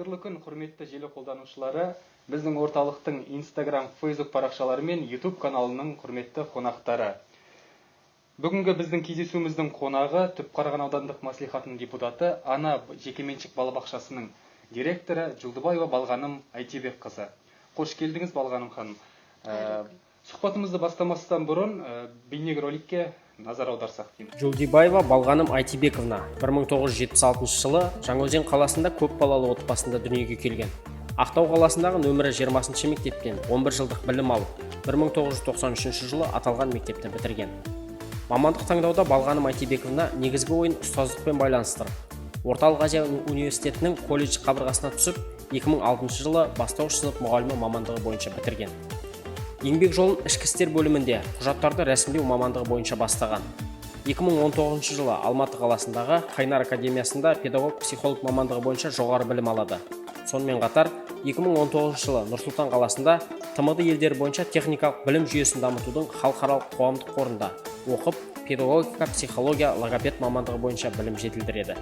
Қайырлы күн, құрметті желі қолданушылары. Біздің орталықтың Instagram, Facebook парақшалары мен YouTube каналының құрметті қонақтары. Бүгінгі біздің кездесуіміздің қонағы Түпқараған аудандық мәслихатының депутаты, Ана жекеменшік балабақшасының директоры Жолдыбаева Балғаным Айтебекқызы. Қош келдіңіз, Балғаным ханым. Сұхбатымызды бастамастан бұрын бейнероликке назар аударсақ деймін. Жолдыбаева Балғаным Айтебековна 1976 жылы Жаңаөзен қаласында көп балалы отбасында дүниеге келген. Ақтау қаласындағы нөмірі 20 мектептен 11 жылдық білім алып, 1993 жылы аталған мектепті бітірген. Мамандық таңдауда Балғаным Айтебековна негізгі ойын ұстаздықпен байланыстырып, Орталық Азия университетінің колледж қабырғасына түсіп, 2006 жылы бастауыш сынып мұғалімі мамандығы бойынша бітірген. Еңбек жолын ішкі істер бөлімінде құжаттарды рәсімдеу мамандығы бойынша бастаған. 2019 жылы Алматы қаласындағы Қайнар академиясында педагог-психолог мамандығы бойынша жоғары білім алады. Сонымен қатар 2019 жылы Нұр-Сұлтан қаласында ТМД елдері бойынша техникалық білім жүйесін дамытудың халықаралық қоғамдық қорында оқып, педагогика, психология, логопед мамандығы бойынша білім жетілдіреді.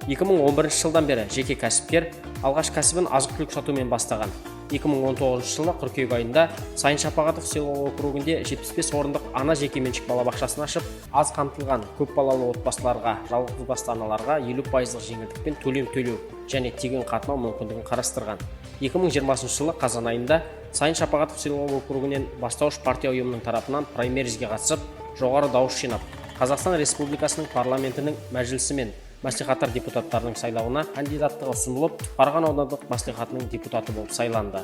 2011 жылдан бері жеке кәсіпкер, алғаш кәсібін азық-түлік сатумен бастаған. 2019 жылы қыркүйек айында Сайын Шапағатов селолық округінде 75 орындық ана жекеменшік балабақшасын ашып, аз қамтылған көп балалы отбасыларға, жалғызбасты аналарға 50% жеңілдікпен төлем төлеу және тегін қатынау мүмкіндігін қарастырған. 2020 жылы қазан айында Сайын Шапағатов селолық округінен бастауыш партия ұйымының тарапынан праймеризге қатысып, жоғары дауыс жинап, Қазақстан Республикасының парламентінің мәжілісі мен мәслихаттар депутаттарының сайлауына кандидаттығы ұсынылып, Түпқараған аудандық мәслихатының депутаты болып сайланды.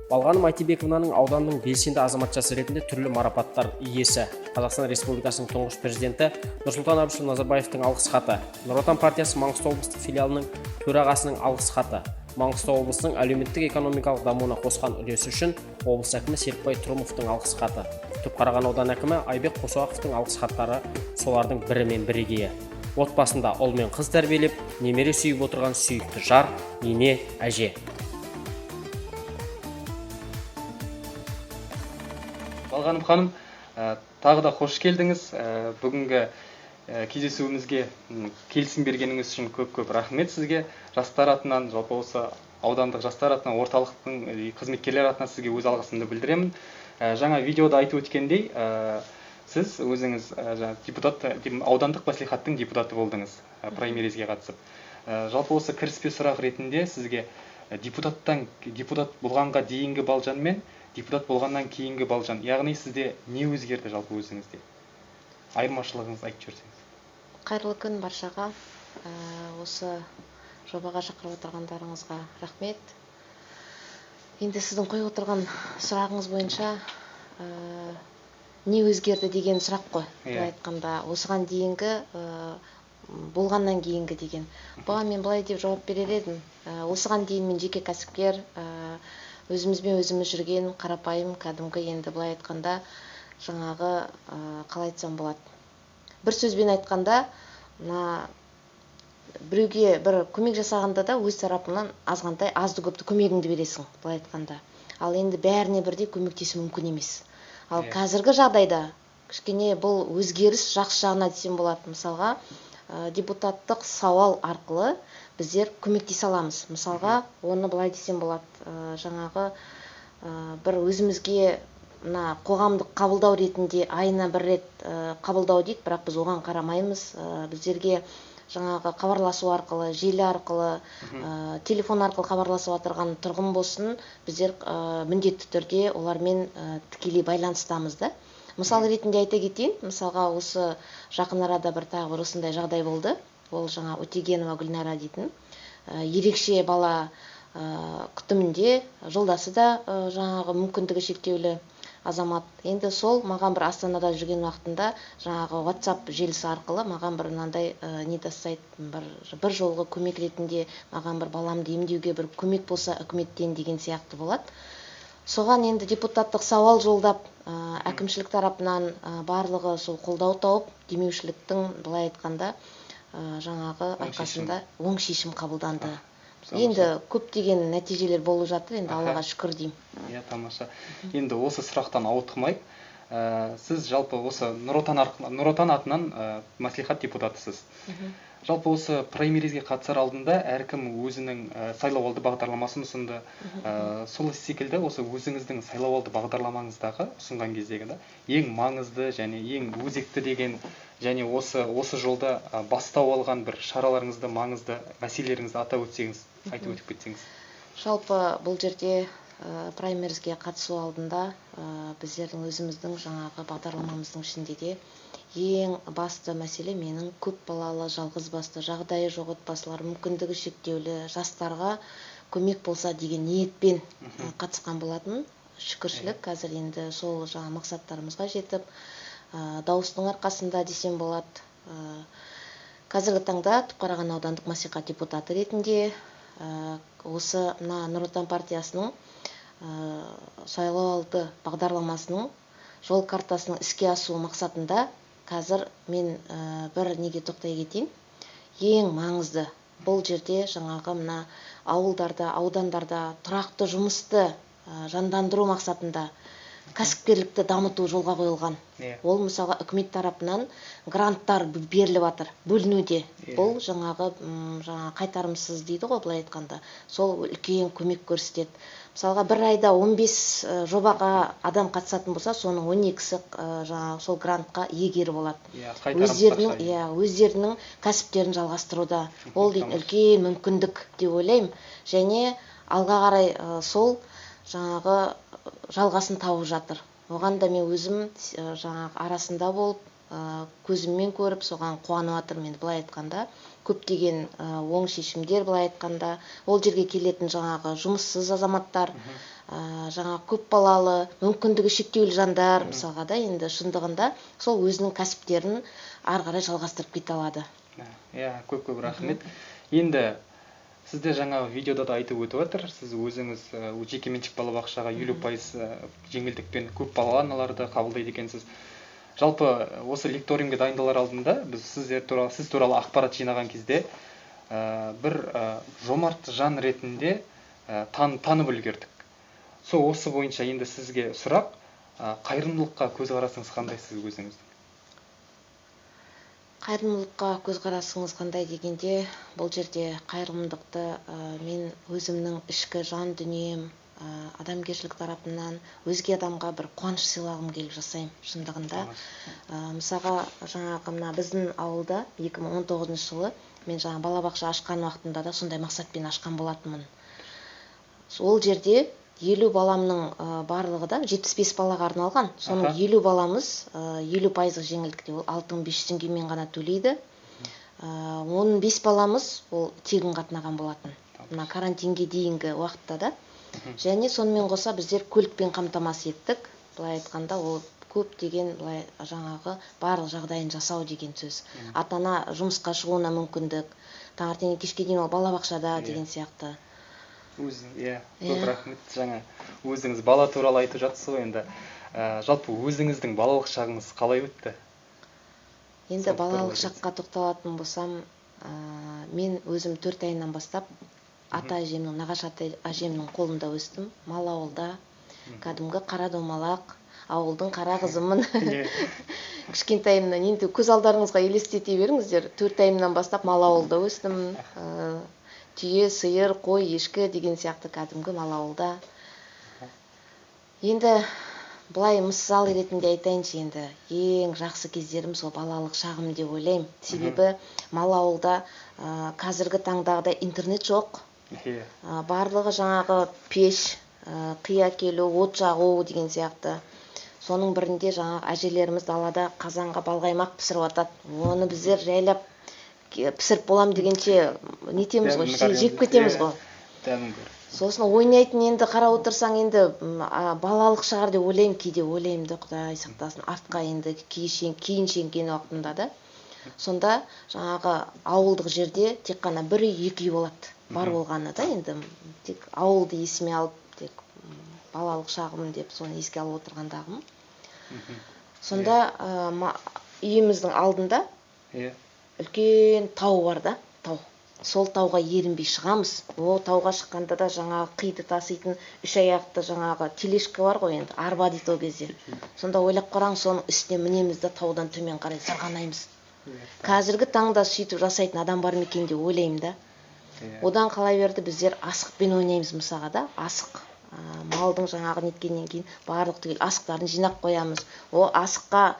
Балғаным Айтебековнаның ауданның белсенді азаматшасы ретінде түрлі марапаттар иесі. Қазақстан Республикасының тұңғыш президенті Нұрсұлтан Әбішұлы Назарбаевтың алғыс хаты, Нұр Отан партиясы Маңғыстау облыстық филиалының төрағасының алғыс хаты, Маңғыстау облысының әлеуметтік-экономикалық дамуына қосқан үлесі үшін облыс әкімі Серікбай Тұрымовтың алғыс хаты, Түпқараған аудан әкімі Айбек Қосуақовтың алғыс хаттары солардың бірі мен бірегейі. Отбасында ұл мен қыз тәрбиелеп, немере сүйіп отырған сүйікті жар, ене, әже. Балғаным ханым, тағы да қош келдіңіз. Бүгінгі кездесуімізге келісім бергеніңіз үшін көп рахмет сізге. Жастар атынан, жалпы осы аудандық жастар атынан, орталықтың қызметкерлер атынан сізге өз алғысымды білдіремін. Жаңа видеода айтып өткендей, сіз өзіңіз аудандық мәслихаттың депутаты болдыңыз, праймеризге қатысып. Жалпы осы кіріспе сұрақ ретінде сізге депутат болғанға дейінгі балжан мен депутат болғаннан кейінгі балжан, яғни сізде не өзгерді жалпы өзіңізде? Айырмашылығыңызды айтып жіберсеңіз. Қайырлы күн баршаға. Осы жобаға шақырып отырғандарыңызға рахмет. Енді сіздің қойып отырған сұрағыңыз бойынша не өзгерді деген сұрақ қой. Былай айтқанда, осыған дейінгі, болғаннан кейінгі деген. Бұған мен былай деп жауап берер едім. Осыған дейін мен жеке кәсіпкер, өзімізбен өзіміз жүрген қарапайым, кәдімгі, енді былай айтқанда, жаңағы қалай айтсам болады. Бір сөзбен айтқанда, біреуге бір көмек жасағанда да өз тарапынан азғантай, азды көпті көмегіңді бересің, былай айтқанда. Ал енді бәріне бірдей көмектесу мүмкін емес. Ал қазіргі жағдайда кішкене бұл өзгеріс жақсы жағына десем болады. Мысалға, депутаттық сауал арқылы біздер көмектесе аламыз. Мысалға, оны былай десем болады. Жаңағы бір өзімізге қоғамдық қабылдау ретінде айына бір рет қабылдау дейді, бірақ біз оған қарамаймыз. Біздерге жаңағы хабарласу арқылы, желі арқылы, телефон арқылы хабарласып отырған тұрғын болсын, біздер міндетті түрде олармен тікелей байланыстамыз да. Мысал ретінде айта кетейін, мысалға осы жақын арада бір тағы бір осындай жағдай болды. Ол жаңа Өтегенова Гүлнара дейтін. Ерекше бала күтімінде, жолдасы да жаңағы мүмкіндігі шектеулі азамат. Енді сол маған бір Астанада жүрген уақытында жаңағы WhatsApp желісі арқылы маған бір мынандай не тастайды, бір жолғы көмек ретінде маған бір баламды емдеуге бір көмек болса үкіметтен деген сияқты болады. Соған енді депутаттық сауал жолдап, әкімшілік тарапынан барлығы сол қолдау тауып, демеушіліктің былай айтқанда жаңағы арқасында оң шешім қабылданды. Енді көптеген нәтижелер болып жатыр, енді Аллаға шүкір деймін. Тамаша. Енді осы сұрақтан ауытқымай, сіз жалпы осы Нұр Отан атынан мәслихат депутатысыз. Жалпы осы праймеризге қатысар алдында әркім өзінің сайлауалды бағдарламасын ұсынды. Сол секілді осы өзіңіздің сайлауалды бағдарламаңыздағы ұсынған кездегі ең маңызды және ең өзекті деген және осы жолда бастау алған бір шараларыңызды, маңызды мәселелеріңізді атап өтсеңіз, айтып өтіп кетсеңіз. Жалпы бұл жерде праймеризге қатысу алдында біздердің өзіміздің жаңағы бағдарламамыздың ішінде де ең басты мәселе менің көп балалы, жалғыз басты, жағдайы жоқ отбасылар, мүмкіндігі шектеулі жастарға көмек болса деген ниетпен қатысқан болатын. Шүкіршілік, қазір енді сол жаңа мақсаттарымызға жетіп, дауыстың арқасында десем болады. Қазіргі таңда Түпқараған аудандық мәслихат депутаты ретінде осы Нұр Отан партиясының сайлауалды бағдарламасының жол картасының іске асуы мақсатында қазір мен бір неге тоқтай кетейін. Ең маңызды бұл жерде жаңағы мына ауылдарда, аудандарда тұрақты жұмысты жандандыру мақсатында кәсіпкерлікті дамыту жолға қойылған. Ол мысалға үкімет тарапынан гранттар беріліп жатыр, бөлінуде. Бұл жаңағы қайтарымсыз дейді ғой, былай айтқанда. Сол үлкен көмек көрсетеді. Мысалға бір айда 15 жобаға адам қатысатын болса, соның 12-сі жаңағы сол грантқа иегері болады. Өздерінің кәсіптерін жалғастыруда. Ол деген үлкен мүмкіндік деп ойлаймын. Және алға қарай сол жаңағы жалғасын тауып жатыр. Оған да мен өзім жаңағы арасында болып, көзіммен көріп, соған қуанып жатырмын. Енді былай айтқанда, көптеген оң шешімдер, былай айтқанда, ол жерге келетін жаңағы жұмыссыз азаматтар, жаңағы көп балалы, мүмкіндігі шектеулі жандар, мысалға да енді шындығында сол өзінің кәсіптерін ары қарай жалғастырып кете алады. Көп рахмет. Енді сізде жаңа видеода да айтып өтіп отыр, сіз өзіңіз жекеменшік балабақшаға 50% жеңілдікпен көп балалы аналарды қабылдайды екенсіз. Жалпы осы лекториумге дайындалар алдында біз сіз туралы ақпарат жинаған кезде бір жомарт жан ретінде танып үлгердік. Осы бойынша енді сізге сұрақ, қайырымдылыққа көзқарасыңыз қандай сіз өзіңіздің? Қайырымдылыққа көзқарасыңыз қандай дегенде, бұл жерде қайырымдылықты мен өзімнің ішкі жан дүнием, адамгершілік тарапынан өзге адамға бір қуаныш сыйлағым келіп жасаймын шындығында. Мысалға жаңағы мына біздің ауылда 2019 жылы мен жаңа балабақша ашқан уақытында да сондай мақсатпен ашқан болатынмын. Ол жерде 50 баламның барлығы да 75 балаға арналған. Соның 50 баламыз 50% жеңілдікте, ол 6500 теңгемен ғана төлейді. 15 баламыз ол тегін қатынаған болатын. Мына карантинге дейінгі уақытта да. Және сонымен қоса біздер көлікпен қамтамасыз еттік. Былай айтқанда ол көп деген жаңағы барлық жағдайын жасау деген сөз. Ата-ана жұмысқа шығуына мүмкіндік, таңертеңнен кешке дейін ол балабақшада деген сияқты. Көп рахмет. Жаңа өзіңіз бала туралы айтып жатсыз ғой енді. Жалпы өзіңіздің балалық шағыңыз қалай өтті? Енді балалық шаққа тоқталатын болсам, мен өзім 4 айынан бастап ата әжемнің, нағашы ата әжемнің қолында өстім. Мал ауылда, кәдімгі қара домалақ, ауылдың қара қызымын. Кішкентайымнан, енді көз алдарыңызға елестете беріңіздер. 4 айымнан бастап мал ауылда өстім. Түйе, сиыр, қой, ешкі деген сияқты кәдімгі мал ауылда. Енді былай мысал ретінде айтайыншы, енді ең жақсы кездерім сол балалық шағым деп ойлаймын. Себебі мал ауылда қазіргі таңдағыдай интернет жоқ. Барлығы жаңағы пеш, қия келу, от жағу деген сияқты. Соның бірінде жаңағы әжелеріміз далада қазанға балқаймақ пісіріп атады. Оны біздер жайлап пісіріп болам дегенше нетеміз ғой, жеп кетеміз ғой. Сосын ойнайтын енді қарап отырсаң енді балалық шығар деп ойлаймын, кейде ойлаймын да, Құдай сақтасын, артқа енді кейін шеңкен уақытында да. Сонда жаңағы ауылдық жерде тек қана бір үй, екі үй болады. Бар болғаны да, енді тек ауылды есіме алып, тек балалық шағым деп соны еске алып отырғандағым. Сонда үйіміздің алдында үлкен тау бар да, тау. Сол тауға ерінбей шығамыз. О тауға шыққанда да жаңағы қиды таситын 3 аяқты жаңағы телешкі бар ғой, енді арба дейді ол кезде. Сонда ойлап қараң, соның үстіне мінеміз де таудан төмен қарай сырғанаймыз. Қазіргі таңда сөйтіп жасайтын адам бар ма екен деп ойлаймын да. Одан қала берді біздер асықпен ойнаймыз мысалға да, асық. Малдың жаңағы неткеннен кейін барлық түгел асықтарын жинап қоямыз. О асыққа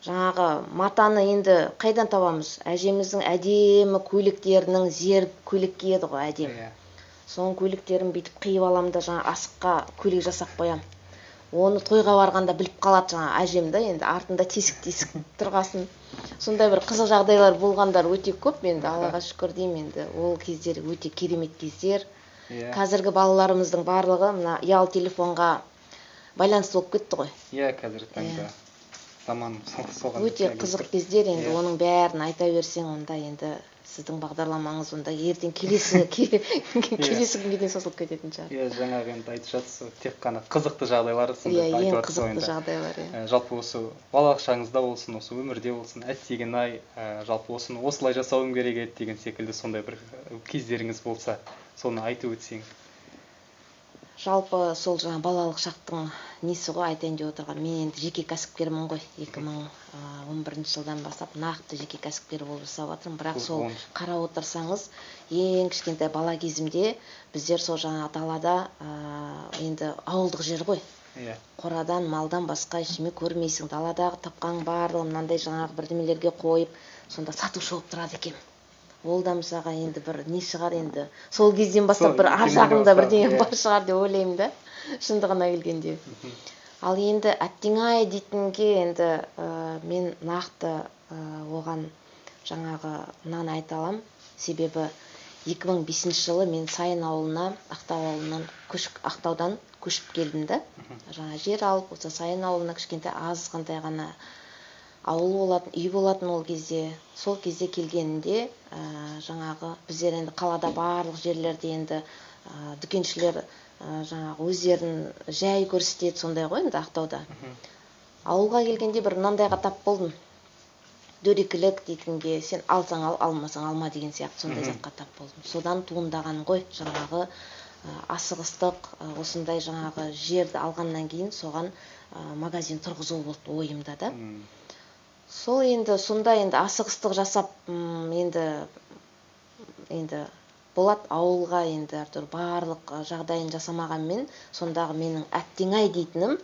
жаңағы матаны енді қайдан табамыз? Әжеміздің әдемі көйлектерінің зер көйлек киеді ғой әдемі. Соның көйлектерін бүйтіп қиып аламын да жаңа асыққа көйлек жасап қоям. Оны тойға барғанда біліп қалады жаңа әжем да, енді артында тесік тұрғасын. Сондай бір қызық жағдайлар болғандар өте көп, енді Аллаға шүкір деймін, енді ол кездер өте керемет кездер. Қазіргі балаларымыздың барлығы мына ұялы телефонға байланысты болып кетті ғой. Иә, қазіргі таңда заман соған өте қызық кездер, енді оның бәрін айта берсең, онда енді сіздің бағдарламаңыз онда ертең келесі күнге дейін созылып кететін шығар. Иә, жаңағы енді айтып жатсыз, тек қана қызықты жағдайлар сондай айтып жатсыз енді. Қызықты жағдайлар. Жалпы осы балалық шағыңызда болсын, осы өмірде болсын, әттеген-ай, жалпы осылай жасауым керек еді деген секілді сондай бір кездеріңіз болса, соны айтып өтсеңіз. Жалпы сол жаңа балалық шақтың несі ғой айтайын деп отырған. Мен енді жеке кәсіпкермін ғой. 2011 жылдан бастап нақты жеке кәсіпкер болып жасап жатырмын. Бірақ сол қарап отырсаңыз, ең кішкентай бала кезімде біздер сол жаңа далада енді ауылдық жер ғой. Қорадан, малдан басқа ештеңе көрмейсің. Даладағы тапқан барлығы мынандай жаңағы бірдемелерге қойып, сонда сатушы болып тұрады екен. Ол да мысалға енді бір не шығар енді. Сол кезден бастап бір ар жағында бірдеңе бар шығар деп ойлаймын да. Шындығына келгенде. Ал енді әттең-ай дейтінге енді мен нақты оған жаңағы мынаны айта аламын. Себебі 2005 жылы мен Сайын ауылына, Ақтау ауылынан Ақтаудан көшіп келдім да. Жаңа жер алып, осы Сайын ауылына кішкентай азғантай ғана ауыл болатын, үй болатын ол кезде. Сол кезде келгенінде жаңағы біздер енді қалада барлық жерлерде енді дүкеншілер жаңағы өздерін жай көрсетеді, сондай ғой енді Ақтауда. Ауылға келгенде бір мынандайға тап болдым. Дөрекілік дейтінге сен алсаң ал, алмасаң алма деген сияқты сондай затқа тап болдым. Содан туындаған ғой жаңағы асығыстық, осындай жаңағы жерді алғаннан кейін соған магазин тұрғызу болды ойымда да. Сол енді сонда енді асығыстық жасап енді болат ауылға енді әртүр барлық жағдайын жасамағанмен, сондағы менің әттең-ай дейтінім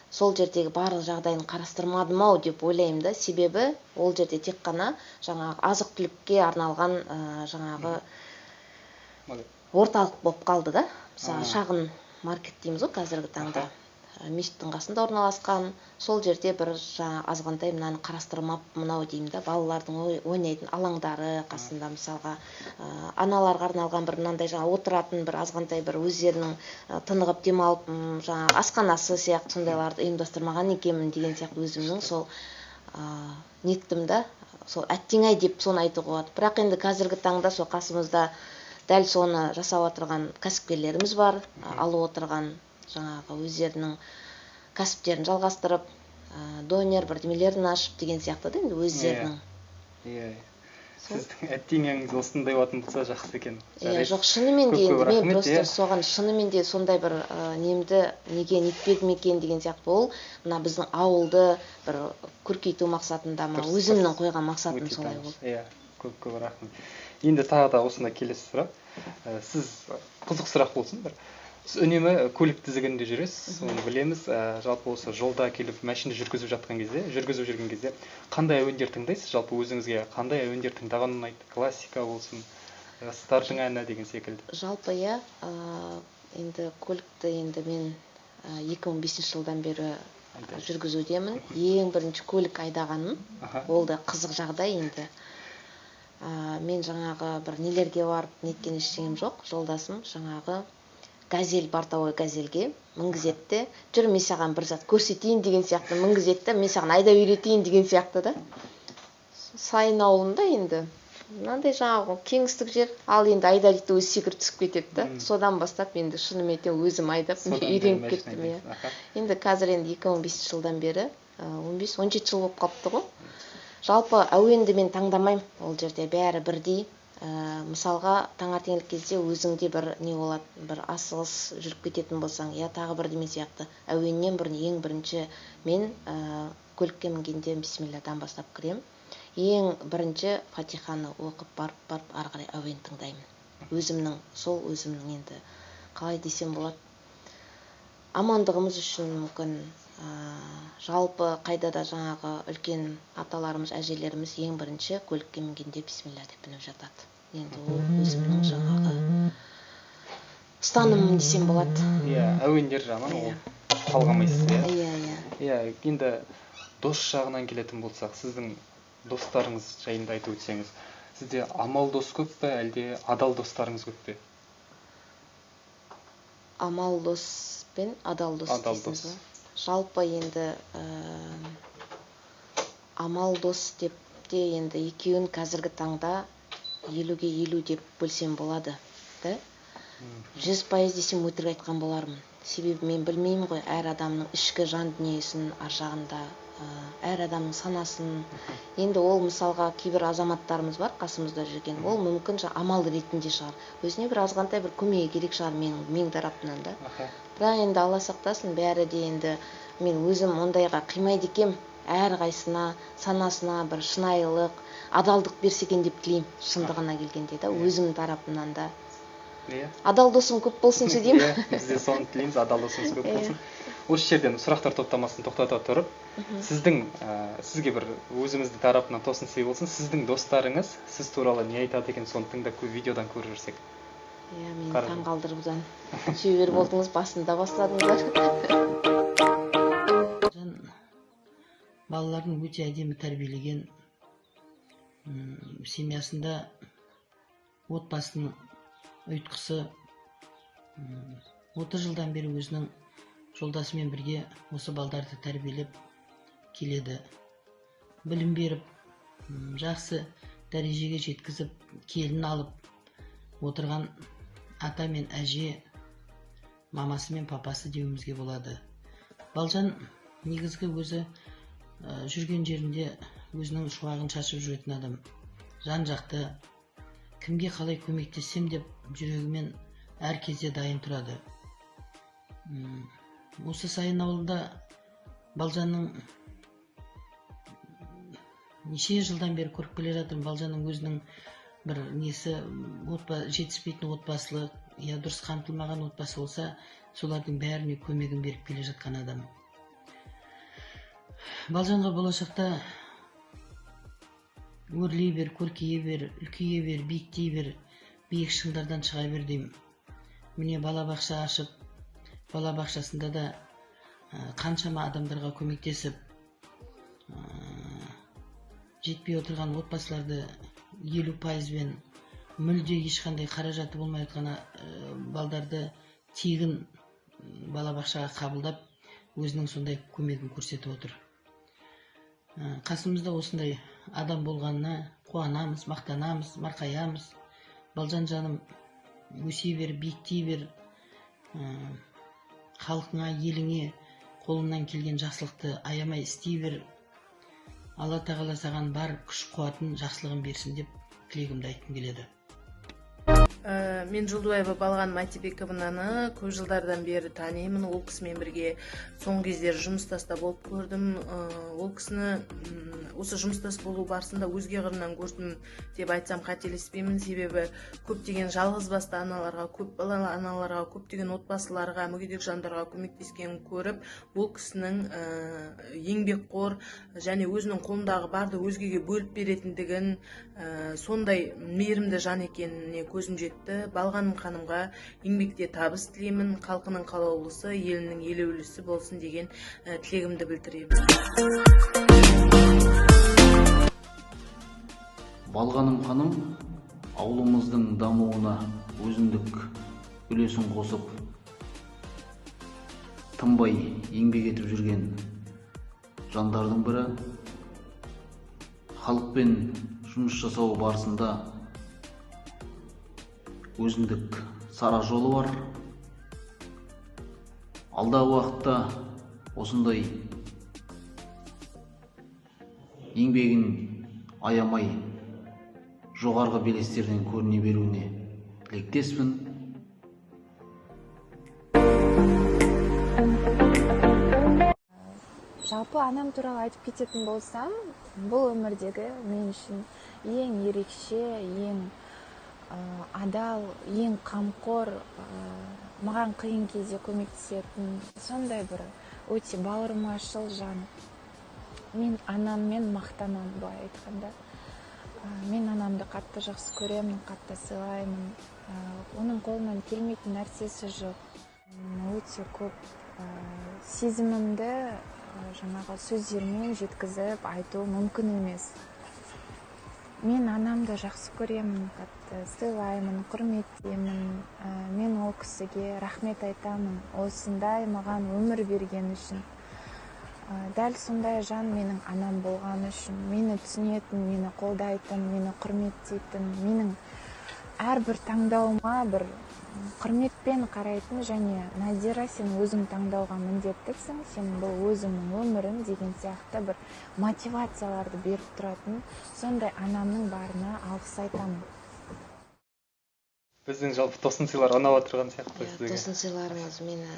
сол жердегі барлық жағдайын қарастырмадым ау деп ойлаймын да. Себебі ол жерде тек қана жаңағы азық-түлікке арналған жаңағы орталық болып қалды да. Мысалы шағын маркет дейміз ғой қазіргі таңда. Мешіттің қасында орналасқан, сол жерде бір азғантай мынаны қарастырмап мынау деймін да, балалардың ойнайтын алаңдары қасында мысалға аналарға арналған бір мынандай жаңа отыратын бір азғантай бір өздерінің тынығып демалып жаңа асханасы сияқты сондайларды ұйымдастырмаған екенмін деген сияқты өзімнің сол неттім да, сол әттең-ай деп соны айтуға болады. Бірақ енді қазіргі таңда сол қасымызда дәл соны жасап отырған кәсіпкерлеріміз бар, алып отырған жаңағы өздерінің кәсіптерін жалғастырып, донер бірдемелерін ашып деген сияқты да енді өздерінің. Иә. Сіздің әттеңіңіз осындай болатын болса жақсы екен. Иә, жоқ, шынымен де енді мен просто соған шынымен де сондай бір немді неге нетпедім екен деген сияқты ол мына біздің ауылды бір көркейту мақсатында ма өзімнің қойған мақсатым солай болды. Иә, көп рахмет. Енді тағы да осында келесі сұрақ. Сіз қызық сұрақ болсын бір. Сіз үнемі көлік тізгінінде жүресіз, оны білеміз. Жалпы осы жолда келіп машина жүргізіп жүрген кезде қандай әуендер тыңдайсыз? Жалпы өзіңізге қандай әуендер тыңдаған ұнайды? Классика болсын, стардың әні деген секілді. Жалпы иә, енді көлікті енді мен 2005 жылдан бері жүргізудемін. Ең бірінші көлік айдағаным, ол да қызық жағдай енді. Мен жаңағы бір нелерге барып неткен ештеңем жоқ, жолдасым жаңағы газель, бортовой газельге мінгізетті. Жүр, мен саған бір зат көрсетейін деген сияқты мінгізетті, мен саған айда үйретейін деген сияқты да. Сайын ауылында енді мынандай жаңағы кеңістік жер, ал енді айда дейді өзі секіріп түсіп кетеді да. Содан бастап енді шынымен өзім айдап үйреніп кеттім. Енді қазір енді 2005 жылдан бері 15-17 жыл болып қалыпты ғой. Жалпы әуенді мен таңдамаймын, ол жерде бәрі бірдей. Мысалға таңертеңгілік кезде өзіңде бір не болады, бір асығыс жүріп кететін болсаң, я тағы бірдеме сияқты әуеннен бұрын ең бірінші мен көлікке мінгенде бисмилладан бастап кірем. ең бірінші фатиханы оқып барып ары қарай әуен тыңдаймын. Өзімнің енді қалай десем болады, амандығымыз үшін мүмкін, жалпы қайда да жаңағы үлкен аталарымыз, әжелеріміз ең бірінші көлікке мінгенде бисмилля деп мініп жатады. Енді ол өзімнің жаңағы ұстанымым десем болады. Иә, әуендер жағынан ол талғамайсыз, иә? Иә. Енді дос жағынан келетін болсақ, сіздің достарыңыз жайында айтып өтсеңіз, сізде амал дос көп пе, әлде адал достарыңыз көп пе? Амал дос пен адал дос дейсіз ба? Жалпы енді амал дос деп те енді екеуін қазіргі таңда 50-ге 50 деп бөлсем болады, да? 100% десем өтірік айтқан болармын. Себебі мен білмеймін ғой, әр адамның ішкі жан дүниесін, ар жағында, әр адамның санасын. Енді ол мысалға кейбір азаматтарымыз бар қасымызда жүрген, ол мүмкін амал ретінде шығар. Өзіне бір азғантай бір көмегі керек шығар мен тарапынан да. Бірақ енді Алла сақтасын, бәрі де енді мен өзім ондайға қимайды екем. Әр қайсына, санасына бір шынайылық, адалдық берсе екен деп тілеймін, шындығына келгенде да, өзім тарапымнан да. Адал досым көп болсыншы деймін. Біз де соны тілейміз, адал досымыз көп болсын. Осы жерден сұрақтар топтамасын тоқтата тұрып, сізге бір өзімізді тарапынан тосын сый болсын, сіздің достарыңыз сіз туралы не айтады екен, соны тыңдап видеодан көріп жүрсек. Иә, мені таң қалдырудан шебер болдыңыз, басында бастадыңыздар. Балаларын өте әдемі тәрбиелеген, семьясында отбасының ұйытқысы, 30 жылдан бері өзінің жолдасымен бірге осы балдарды тәрбиелеп келеді. Білім беріп, жақсы дәрежеге жеткізіп, келін алып отырған ата мен әже, мамасы мен папасы деуімізге болады. Балжан негізгі өзі жүрген жерінде өзінің шуағын шашып жүретін адам. Жан жақты, кімге қалай көмектессем деп жүрегімен әр кезде дайын тұрады. Осы Сайын ауылында Балжанның неше жылдан бері көріп келе жатырмын. Балжанның өзінің бір несі, жетіспейтін отбасылық, я дұрыс қамтылмаған отбасы болса, солардың бәріне көмегін беріп келе жатқан адам. Балжанға болашақта өрлей бер, көркейе бер, үлкейе бер, биіктей бер, биік шыңдардан шыға бер деймін. Міне балабақша ашып, балабақшасында да қаншама адамдарға көмектесіп, жетпей отырған отбасыларды 50%-бен мүлде ешқандай қаражаты болмай отқан балдарды тегін балабақшаға қабылдап, өзінің сондай көмегін көрсетіп отыр. Қасымызда осындай адам болғанына қуанамыз, мақтанамыз, марқаямыз. Балжан жаным, өсе бер, биіктей бер, халқыңа, еліңе қолынан келген жақсылықты аямай істей бер. Алла тағала саған бар күш қуатын, жақсылығын берсін деп тілегімді айтқым келеді. Мен Жолдыбаева Балғаным Айтбековнаны көп жылдардан бері танимын. Ол кісімен бірге соңғы кездері жұмыстаста болып көрдім. Ол кісіні осы жұмыстас болу барысында өзге қырынан көрдім деп айтсам қателеспеймін. Себебі көптеген жалғызбасты аналарға, көп балалы аналарға, көптеген отбасыларға, мүгедек жандарға көмектескенін көріп, ол кісінің еңбекқор және өзінің қолындағы барды өзгеге бөліп беретіндігін, сондай мейірімді жан екеніне көзім жетті. Балғаным ханымға еңбекте табыс тілеймін, халқының қалаулысы, елінің елеулісі болсын деген тілегімді білдіремін. Балғаным ханым ауылымыздың дамуына өзіндік үлесін қосып, тынбай еңбек етіп жүрген жандардың бірі. Халықпен жұмыс жасау барысында өзіндік сара жолы бар. Алдағы уақытта осындай еңбегін аямай жоғарғы белестерден көріне беруіне тілектеспін. жалпы анам туралы айтып кететін болсам, бұл өмірдегі мен үшін ең ерекше, ең адал, ең қамқор, маған қиын кезде көмектесетін, сондай бір өте бауырмашыл жан. Мен анаммен мақтанамын, былай айтқанда. Мен анамды қатты жақсы көремін, қатты сыйлаймын. Оның қолынан келмейтін нәрсесі жоқ. Өте көп сезімімді жаңағы сөздермен жеткізіп айту мүмкін емес. Мен анамды жақсы көремін, қатты сыйлаймын, құрметтеймін. Мен ол кісіге рахмет айтамын, осындай маған өмір берген үшін. Дәл сондай жан менің анам болған үшін, мені түсінетін, мені қолдайтын, мені құрметтейтін, менің әрбір таңдауыма бір құрметпен қарайтын, және Назира, сен өзің таңдауға міндеттісің, сен бұл өзіңнің өмірің деген сияқты бір мотивацияларды беріп тұратын, сондай анамның барына алғыс айтамын. Біздің жалпы тосын сыйлар ұнап отырған сияқты сізге. Тосын сыйларыңыз мені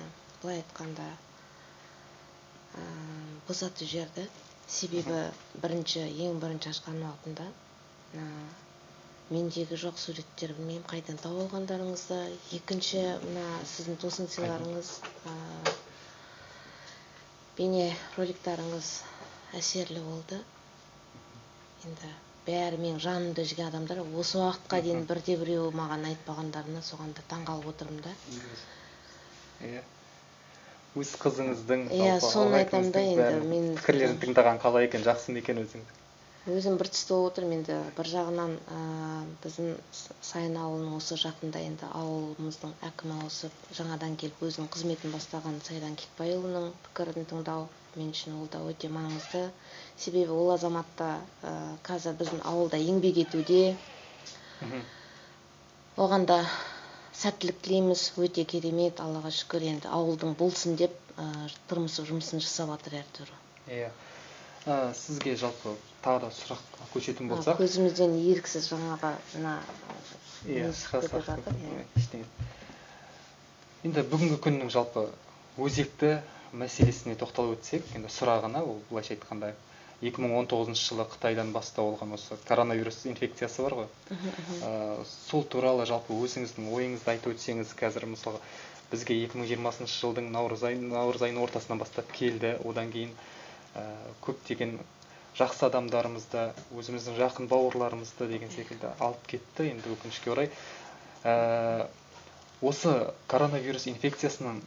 былай айтқанда босатып жіберді. Себебі ең бірінші ашқан уақытында мендегі жоқ суреттер, білмеймін қайдан тауып алғандарыңызды. Екінші, мына сіздің тосын сыйларыңыз, бейне роликтарыңыз әсерлі болды. Енді бәрі менің жанымды жеген адамдар, осы уақытқа дейін бірде біреуі маған айтпағандарына соған да таңғалып отырмын да. Өз қызыңыздың соны айтамын да, енді мен пікірлерін тыңдаған қалай екен, жақсы ма екен өзіңіз? Өзім бір түсті отырмын. Енді бір жағынан біздің Сайын ауылының осы жақында енді ауылымыздың әкімі ауысып, жаңадан келіп өзінің қызметін бастаған Сайран Кекбайұлының пікірін тыңдау мен үшін ол да өте маңызды. Себебі ол азаматта қазір біздің ауылда еңбек етуде. Оған да сәттілік тілейміз, өте керемет, Аллаға шүкір, енді ауылдың болсын деп тұрмысы жұмысын жасап жатыр әртүрлі. Сізге жалпы тағы да сұрақ көшетін болсақ. Көзімізден еріксіз жаңағы енді бүгінгі күннің жалпы өзекті мәселесіне тоқталып өтсек, енді сұрағына, ол былайша айтқанда 2019 жылы Қытайдан бастау алған осы коронавирус инфекциясы бар ғой. Сол туралы жалпы өзіңіздің ойыңызды айтып өтсеңіз, қазір мысалы бізге 2020 жылдың наурыз айының ортасынан бастап келді. Одан кейін көптеген жақсы адамдарымызды, өзіміздің жақын бауырларымызды деген секілді алып кетті. Енді өкінішке орай осы коронавирус инфекциясынан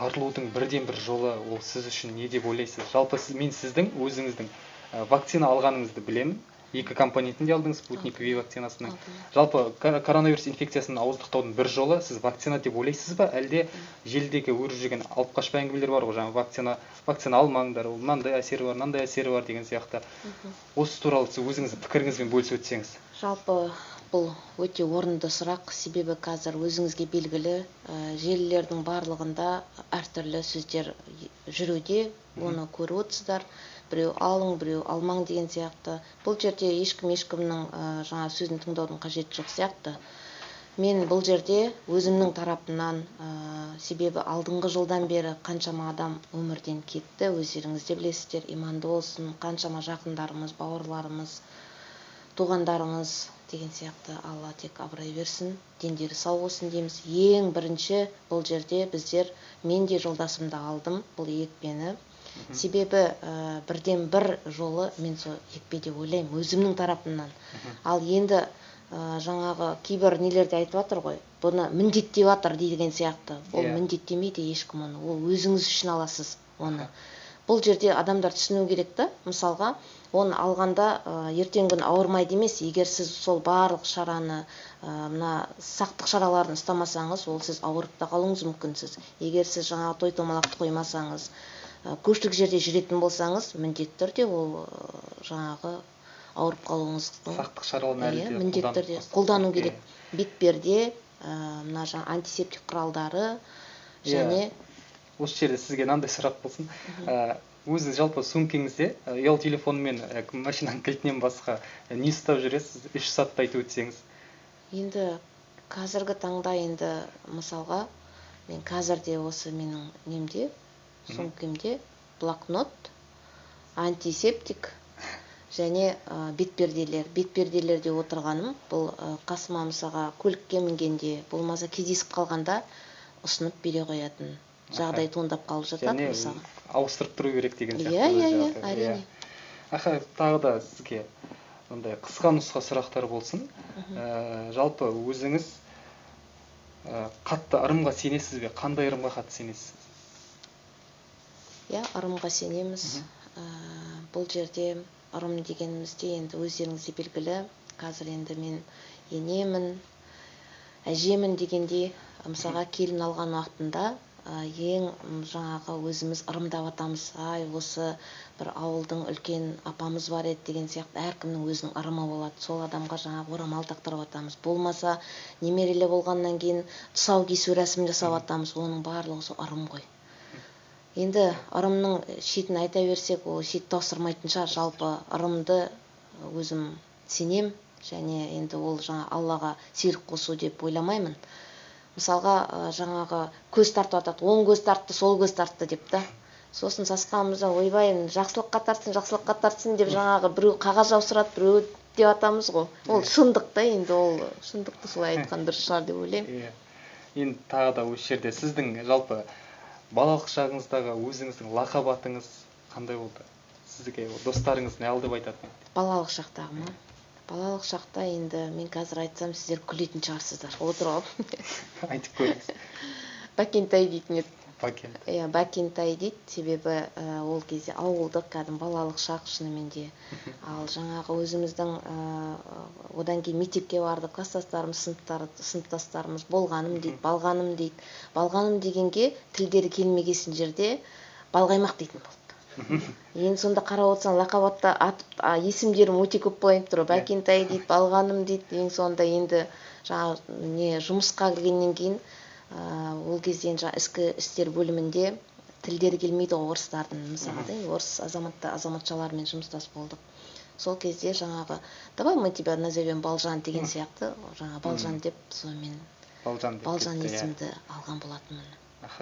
арылудың бірден бір жолы ол сіз үшін не деп ойлайсыз? Жалпы мен сіздің өзіңіздің вакцина алғаныңызды білемін. 2 компонентінде алдыңыз, Спутник V вакцинасының. Жалпы коронавирус инфекциясын ауыздықтаудың бір жолы сіз вакцина деп ойлайсыз ба? Әлде желдегі өріп жүрген алып қашпа әңгімелер бар ғой, жаңа вакцина алмаңдар, ол мынандай әсері бар, мынандай әсері бар деген сияқты. Осы туралы сіз өзіңіздің пікіріңізбен бөлісіп өтсеңіз. Жалпы бұл өте орынды сұрақ, себебі қазір өзіңізге белгілі желілердің барлығында әртүрлі сөздер жүруде, оны көріп отырсыздар. Біреу алың, біреу алмаң деген сияқты. Бұл жерде ешкімнің жаңа сөзін тыңдаудың қажеті жоқ сияқты. Мен бұл жерде өзімнің тарапымнан, себебі алдыңғы жылдан бері қаншама адам өмірден кетті, өздеріңіз де білесіздер, иманды болсын, қаншама жақындарымыз, бауырларымыз, туғандарымыз деген сияқты, Алла тек абырой берсін, дендері сау болсын дейміз. Ең бірінші бұл жерде мен де жолдасымды алдым бұл екпені. Себебі бірден бір жолы мен сол екпе деп ойлаймын, өзімнің тарапымнан. Ал енді жаңағы кейбір нелерде айтып жатыр ғой, бұны міндеттеп жатыр деген сияқты. Ол міндеттемейді ешкім оны, ол өзіңіз үшін аласыз оны. Бұл жерде адамдар түсіну керек та, мысалға, оны алғанда ертеңгі күні ауырмайды емес, егер сіз сол барлық шараны, мына сақтық шараларын ұстамасаңыз, ол сіз ауырып та қалуыңыз мүмкінсіз. Егер сіз жаңағы той-томалақты қоймасаңыз, көпшілік жерде жүретін болсаңыз, міндетті түрде ол жаңағы ауырып қалуыңыздың сақтық шараларын әлі де міндетті түрде қолдану керек. Бетперде, мына жаңа антисептик құралдары және осы жерде сізге мынандай сұрақ болсын. Өзіңіз жалпы сөмкеңізде ұялы телефон мен машинаның кілтінен басқа не ұстап жүресіз? 3 сәтті айтып өтсеңіз. Енді қазіргі таңда мысалға мен қазірде осы менің немде, сөмкемде блокнот, антисептик және бетперделерде отырғаным. Бұл қасыма мысалға көлікке мінгенде, болмаса кездесіп қалғанда ұсынып бере қоятын жағдай туындап қалып жатады мысалға. Ауыстырып тұру керек деген сияқты. Иә, әрине. Тағы да сізге ондай қысқа нұсқа сұрақтар болсын. Жалпы өзіңіз қатты ырымға сенесіз бе? Қандай ырымға қатты сенесіз? Иә, ырымға сенеміз. Бұл жерде ырым дегенімізде енді өздеріңізде белгілі. Қазір енді мен енемін, әжемін дегенде, мысалға келін алған уақытында ең жаңағы өзіміз ырымдап атамыз. Ай, осы бір ауылдың үлкен апамыз бар еді деген сияқты әркімнің өзінің ырымы болады. Сол адамға жаңағы орамал тақтырып атамыз. Болмаса немерелі болғаннан кейін тұсау кесу рәсімін жасап атамыз. Оның барлығы сол ырым ғой. Енді ырымның шетін айта берсек, ол шет таусырмайтын шығар. Жалпы ырымды өзім сенем, және енді ол жаңа Аллаға серік қосу деп ойламаймын. Мысалға жаңағы көз тартып атады, оң көз тартты, сол көз тартты деп та. Сосын сасқанымызда ойбай, жақсылыққа тартсын деп жаңағы біреу қағаз жаусырады, біреу деп атамыз ғой. Ол шындық та, енді ол шындықты солай айтқан дұрыс шығар деп ойлаймын. Енді тағы да осы жерде сіздің жалпы балалық шағыңыздағы өзіңіздің лақап атыңыз қандай болды? Сізге достарыңыз не алып айтатын? Балалық шақтағы ма? Балалық шақта енді мен қазір айтсам сіздер күлетін шығарсыздар. Отырып алып. Айтып көріңіз. Бәкентай дейтін еді. Бәкен. Бәкентай дейді, себебі ол кезде ауылдық кәдім балалық шақ шынымен де. Ал жаңағы өзіміздің одан кейін мектепке барды, класстастарымыз, сыныптастарымыз болғаным дейді, балғаным дейді. Балғаным дегенге тілдері келмегесін жерде балғаймақ дейтін болды. Енді сонда қарап отырсаң лақап есімдерім өте көп болайып тұр. Бәкентай дейді, балғаным дейді. Ең сонда енді жұмысқа кіргеннен кейін ол кезде ішкі істер бөлімінде тілдері келмейді орыстардың, мысалға орыс азаматшалармен жұмыстас болдық. Сол кезде жаңағы давай мы тебя назовем Балжан деген сияқты, жаңа Балжан деп сонымен Балжан есімді алған болатынмын.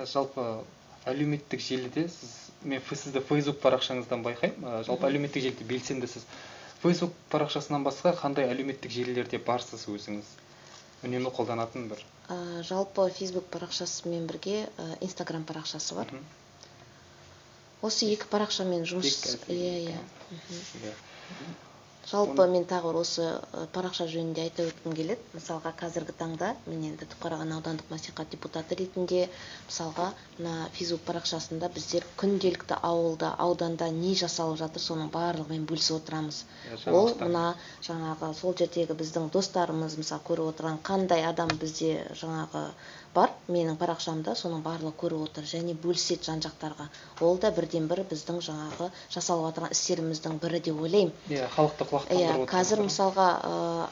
Жалпы әлеуметтік желіде мен сізді Facebook парақшаңыздан байқаймын. Жалпы әлеуметтік желіде белсендісіз. Facebook парақшасынан басқа қандай әлеуметтік желілерде барсыз өзіңіз? Үнемі қолданатын бір? Жалпы Facebook парақшасымен бірге Instagram парақшасы бар. Осы екі парақшамен жұмыс. Жалпы мен тағы осы парақша жөнінде айта өткім келеді. Мысалға қазіргі таңда мен енді Түпқараған аудандық мәслихат депутаты ретінде мысалға Facebook парақшасында біздер күнделікті ауылда, ауданда не жасалып жатыр, соның барлығымен бөлісіп отырамыз. Ол жаңағы сол жердегі біздің достарымыз, мысалы көріп отырған қандай адам бізде жаңағы бар, менің парақшамда соның барлығы көріп отыр және бөліседі жан-жақтарға. Ол да бірден бір біздің жаңағы жасалып отырған істеріміздің бірі деп ойлаймын. Халықты құлақтандырып отыр. Қазір мысалға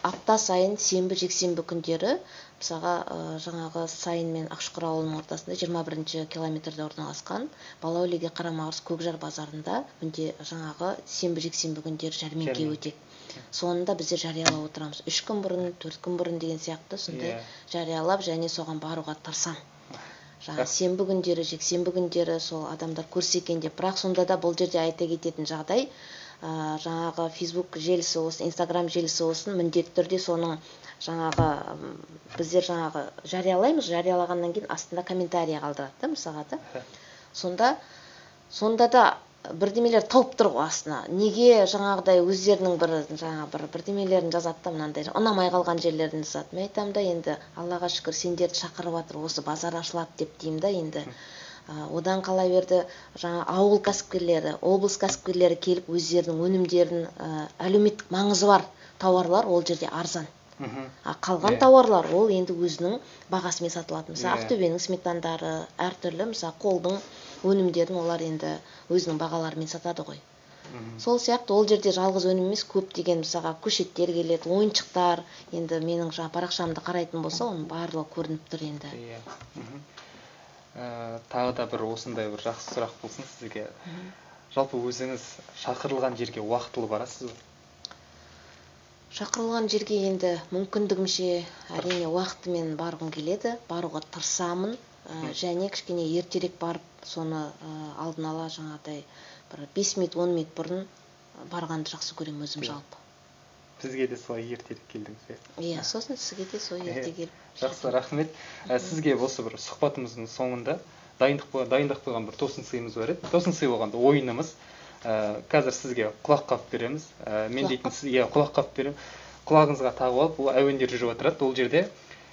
апта сайын сенбі жексенбі күндері мысалға жаңағы Сайын мен Ақшұқыр ауылының ортасында 21 километрде орналасқан Балаулиге қарама-қарсы Көкжар базарында мүнде жаңағы сенбі жексенбі күндері жәрмеңке өтеді. Сонында біздер жариялап отырамыз. 3 күн бұрын, 4 күн бұрын деген сияқты сондай жариялап және соған баруға тырысамын. Жаңа сенбі күндері, жексенбі күндері сол адамдар көрсе екен деп. Бірақ сонда да бұл жерде айта кететін жағдай, жаңағы Facebook желісі болсын, Instagram желісі болсын, міндетті түрде соның жаңағы біздер жаңағы жариялаймыз, жариялағаннан кейін астында комментарий қалдырады, мысалға да. Сонда да бірдемелер тауып тұр ғой астына. Неге жаңағыдай өздерінің бірдемелерін жазады да, мынандай ұнамай қалған жерлерін жазады. Мен айтамын да, енді Аллаға шүкір сендерді шақырып жатыр, осы базар ашылады деп деймін да, енді. Одан қала берді жаңа ауыл кәсіпкерлері, облыс кәсіпкерлері келіп өздерінің өнімдерін, әлеуметтік маңызы бар тауарлар ол жерде арзан. Қалған тауарлар ол енді өзінің бағасымен сатылады. Мысалы Ақтөбенің сметандары, әртүрлі, мысалы қолдың өнімдерін олар енді өзінің бағаларымен сатады ғой. Сол сияқты ол жерде жалғыз өнім емес, көптеген мысалға көшеттер келеді, ойыншықтар, енді менің жаңа парақшамды қарайтын болса, оның барлығы көрініп тұр енді. Тағы да бір осындай бір жақсы сұрақ болсын сізге. Жалпы өзіңіз шақырылған жерге уақытылы барасыз ба? Шақырылған жерге енді мүмкіндігімше әрине уақытымен барғым келеді, баруға тырысамын. және кішкене ертерек барып соны алдын ала жаңағыдай бір 5 минут 10 минут бұрын барғанды жақсы көремін өзім жалпы. Бізге де солай ертерек келдіңіз. Иә, сосын сізге де сол ерте келіп. Жақсы, рахмет. Сізге осы бір сұхбатымыздың соңында дайындап қойған бір тосын сыйымыз бар еді. Тосын сый болғанда ойынымыз. Қазір сізге құлақ қап береміз. Мен дейтін сізге құлақ қап беремін. Құлағыңызға тағып алып, ол әуендер жүріп отырады. Ол жерде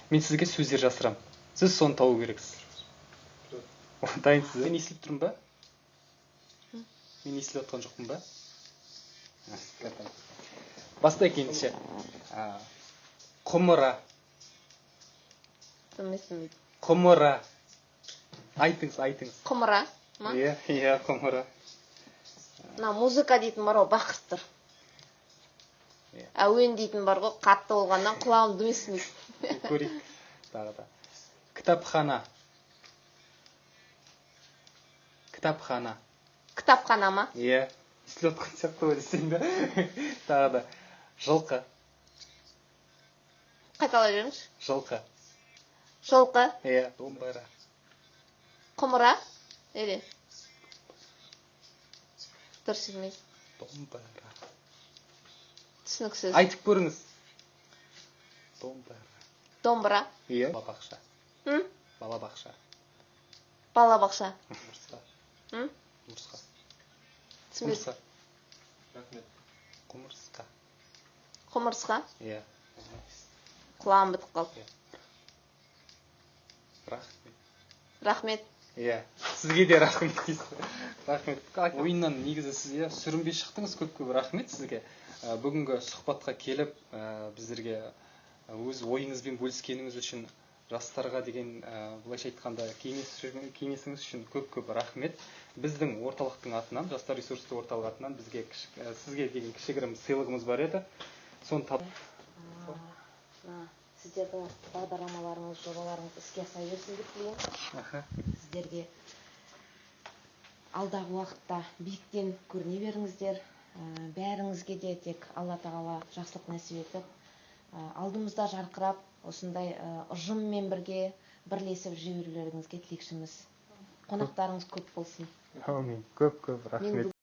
мен сізге сөздер жасырамын. Сіз соны тауып керексіз. Дайынсыз. Мен естіліп тұрмын ба? Мен естіліп отқан жоқпын ба? Бастайық ендеше. Құмыра. Құмыра. Айтыңыз. Құмыра ма? Иә, құмыра. Мына музыка дейтін бар ғой, бақырттыр. Әуен дейтін бар ғой, қатты болғаннан құлағым дым естімейді. Көрейік тағы да. Кітапхана. Кітапхана ма? Иә. Естіліп отқан сияқты ғой десең да. Тағы да. Жылқы. Қайталай беріңізші. Жылқы. Жылқы. Иә. Домбыра. Құмыра. Еле. Дұрыс естілмейді. Домбыра. Түсініксіз. Айтып көріңіз. Домбыра. Иә. Балабақша. Балабақша. Балабақша. Құмырсқа. Құмырсқа. Түсінбейді. Құмырсқа. Құмырсқа. Иә. Құлағым бітіп қалды. Рахмет. Рахмет. Иә. Сізге де рахмет дейсіз. Рахмет. Ойыннан негізі сіз сүрінбей шықтыңыз. Көп рахмет сізге. Бүгінгі сұхбатқа келіп, біздерге өз ойыңызбен бөліскеніңіз үшін, жастарға деген былайша айтқанда кеңесіңіз үшін көп рахмет. Біздің орталықтың атынан, жастар ресурстық орталық атынан сізге деген кішігірім сыйлығымыз бар еді. Соны Сіздердің бағдарламаларыңыз, жобаларыңыз іске аса берсін деп тілеймін. Сіздерге алдағы уақытта биіктен көріне беріңіздер. Бәріңізге де тек Алла тағала жақсылық нәсіп етіп, алдымызда жарқырап, осындай ұжыммен бірге бірлесіп жүре берулеріңізге тілекшіміз. Қонақтарыңыз көп болсын. Әумин. Көп рахмет.